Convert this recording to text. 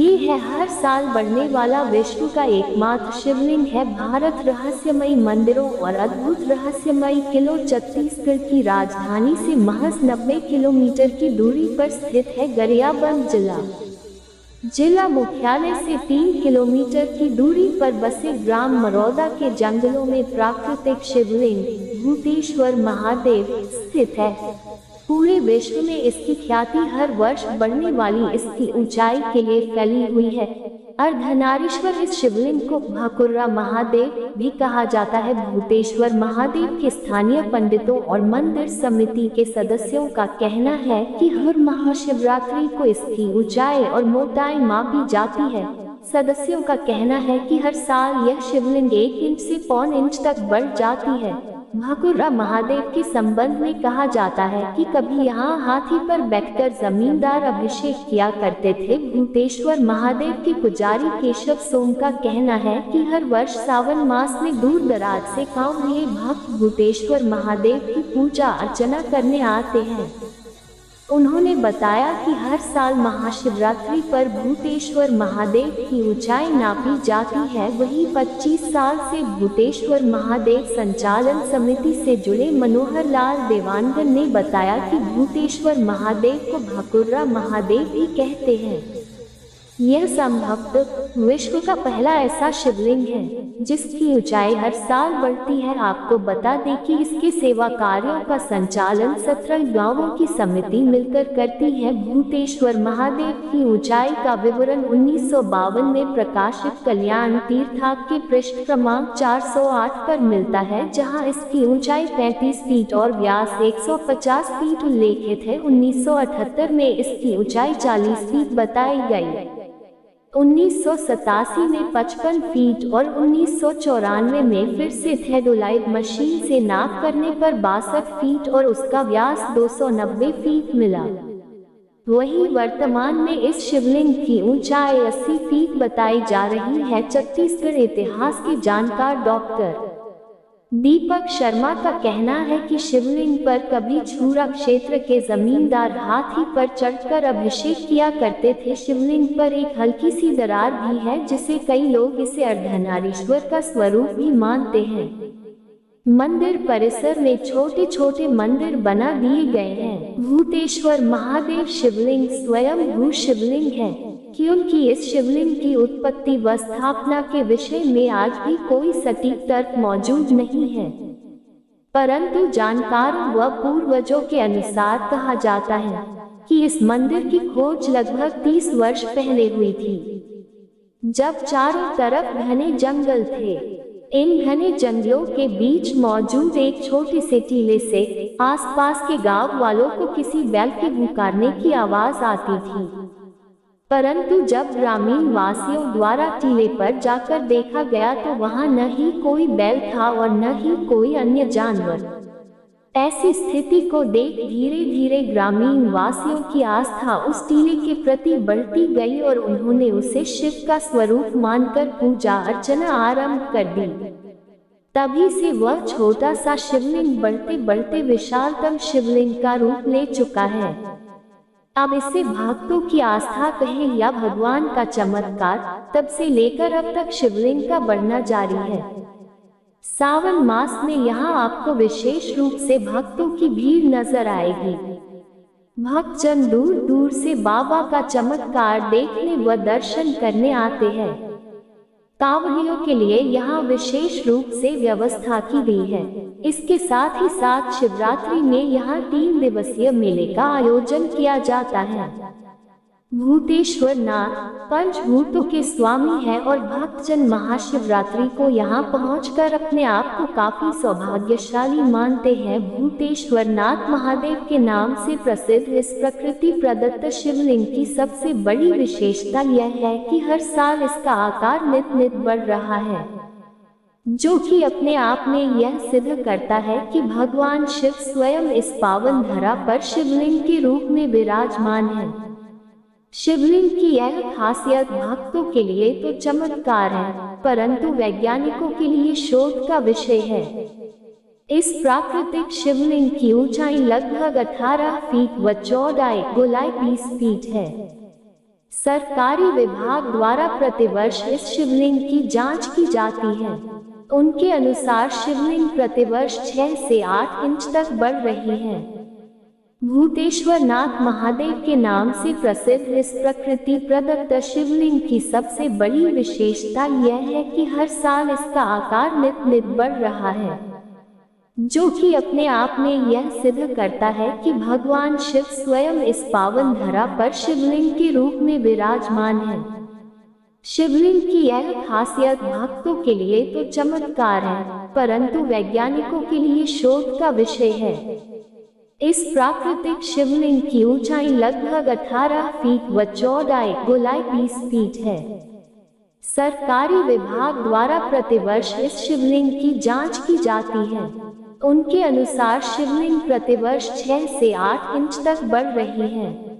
ये है हर साल बढ़ने वाला विश्व का एकमात्र शिवलिंग है। भारत रहस्यमयी मंदिरों और अद्भुत रहस्यमयी किलों छत्तीसगढ़ की राजधानी से महज 90 किलोमीटर की दूरी पर स्थित है। गरियाबंद जिला मुख्यालय से 3 किलोमीटर की दूरी पर बसे ग्राम मरौदा के जंगलों में प्राकृतिक शिवलिंग भूतेश्वर महादेव स्थित है। पूरे विश्व में इसकी ख्याति हर वर्ष बढ़ने वाली इसकी ऊंचाई के लिए फैली हुई है। अर्धनारीश्वर इस शिवलिंग को भाकुर्रा महादेव भी कहा जाता है। भूतेश्वर महादेव के स्थानीय पंडितों और मंदिर समिति के सदस्यों का कहना है कि हर महाशिवरात्रि को इसकी ऊंचाई और मोटाई मापी जाती है। सदस्यों का कहना है कि हर साल यह शिवलिंग 1 इंच से 1.25 इंच तक बढ़ जाती है। भाकुर्रा महादेव के संबंध में कहा जाता है कि कभी यहाँ हाथी पर बैठकर जमींदार अभिषेक किया करते थे। भूतेश्वर महादेव के पुजारी केशव सोम का कहना है कि हर वर्ष सावन मास में दूर दराज से कांवड़िए भक्त भूतेश्वर महादेव की पूजा अर्चना करने आते हैं। उन्होंने बताया कि हर साल महाशिवरात्रि पर भूतेश्वर महादेव की ऊंचाई नापी जाती है। वहीं 25 साल से भूतेश्वर महादेव संचालन समिति से जुड़े मनोहर लाल देवानगन ने बताया कि भूतेश्वर महादेव को भाकुर्रा महादेव भी कहते हैं। यह संभवतः विश्व का पहला ऐसा शिवलिंग है जिसकी ऊंचाई हर साल बढ़ती है। आपको बता दें कि इसके सेवा कार्यों का संचालन 17 गांवों की समिति मिलकर करती है। भूतेश्वर महादेव की ऊंचाई का विवरण 1952 में प्रकाशित कल्याण तीर्थाक के पृष्ठ क्रमांक 408 पर मिलता है, जहां इसकी ऊंचाई 35 फीट और व्यास 150 फीट उल्लेखित है। 1978 में इसकी ऊंचाई 40 फीट बताई गई। 1987 में 55 फीट और 1994 में फिर से थेडोलाइट मशीन से नाप करने पर 62 फीट और उसका व्यास 290 फीट मिला। वहीं वर्तमान में इस शिवलिंग की ऊंचाई 80 फीट बताई जा रही है। छत्तीसगढ़ इतिहास के जानकार डॉक्टर दीपक शर्मा का कहना है कि शिवलिंग पर कभी छूरा क्षेत्र के जमींदार हाथी पर चढ़कर अभिषेक किया करते थे। शिवलिंग पर एक हल्की सी दरार भी है, जिसे कई लोग इसे अर्धनारीश्वर का स्वरूप भी मानते हैं। मंदिर परिसर में छोटे छोटे मंदिर बना दिए गए हैं। भूतेश्वर महादेव शिवलिंग स्वयं भू शिवलिंग है, क्योंकि इस शिवलिंग की उत्पत्ति व स्थापना के विषय में आज भी कोई सटीक तर्क मौजूद नहीं है, परंतु जानकारों व पूर्वजों के अनुसार कहा जाता है कि इस मंदिर की खोज लगभग 30 वर्ष पहले हुई थी, जब चारों तरफ घने जंगल थे। इन घने जंगलों के बीच मौजूद एक छोटे से टीले से आसपास के गांव वालों को किसी बैल के भुकारने की आवाज आती थी, परंतु जब ग्रामीण वासियों द्वारा टीले पर जाकर देखा गया तो वहां न ही कोई बैल था और न ही कोई अन्य जानवर। ऐसी स्थिति को देख धीरे धीरे ग्रामीण वासियों की आस्था उस टीले के प्रति बढ़ती गई और उन्होंने उसे शिव का स्वरूप मानकर पूजा अर्चना आरंभ कर दी। तभी से वह छोटा सा शिवलिंग बढ़ते बढ़ते विशालतम शिवलिंग का रूप ले चुका है। अब इसे भक्तों की आस्था कहें या भगवान का चमत्कार, तब से लेकर अब तक शिवलिंग का बढ़ना जारी है। सावन मास में यहाँ आपको विशेष रूप से भक्तों की भीड़ नजर आएगी। भक्तजन दूर दूर से बाबा का चमत्कार देखने व दर्शन करने आते हैं। कांवड़ियों के लिए यहाँ विशेष रूप से व्यवस्था की गई है। इसके साथ ही साथ शिवरात्रि में यहाँ 3 दिवसीय मेले का आयोजन किया जाता है। भूतेश्वर नाथ पंचभूतों के स्वामी है और भक्तजन महाशिवरात्रि को यहाँ पहुंचकर अपने आप को काफी सौभाग्यशाली मानते हैं। भूतेश्वर नाथ महादेव के नाम से प्रसिद्ध इस प्रकृति प्रदत्त शिवलिंग की सबसे बड़ी विशेषता यह है कि हर साल इसका आकार नित नित बढ़ रहा है, जो कि अपने आप में यह सिद्ध करता है कि भगवान शिव स्वयं इस पावन धरा पर शिवलिंग के रूप में विराजमान है। शिवलिंग की यह खासियत भक्तों के लिए तो चमत्कार है, परंतु वैज्ञानिकों के लिए शोध का विषय है। इस प्राकृतिक शिवलिंग की ऊंचाई लगभग 18 फीट व चौड़ाई गोलाई 20 फीट है। सरकारी विभाग द्वारा प्रतिवर्ष इस शिवलिंग की जांच की जाती है। उनके अनुसार शिवलिंग प्रतिवर्ष 6 से 8 इंच तक बढ़ रही है। भूतेश्वर नाथ महादेव के नाम से प्रसिद्ध इस प्रकृति प्रदत्त शिवलिंग की सबसे बड़ी विशेषता यह है कि हर साल इसका आकार नित नित बढ़ रहा है, जो कि अपने आप में यह सिद्ध करता है कि भगवान शिव स्वयं इस पावन धरा पर शिवलिंग के रूप में विराजमान है। शिवलिंग की यह खासियत भक्तों के लिए तो चमत्कार है, परंतु वैज्ञानिकों के लिए शोध का विषय है। इस प्राकृतिक शिवलिंग की ऊंचाई लगभग 18 फीट व चौड़ाई 20 फीट है। सरकारी विभाग द्वारा प्रतिवर्ष इस शिवलिंग की जांच की जाती है। उनके अनुसार शिवलिंग प्रतिवर्ष 6 से 8 इंच तक बढ़ रही है।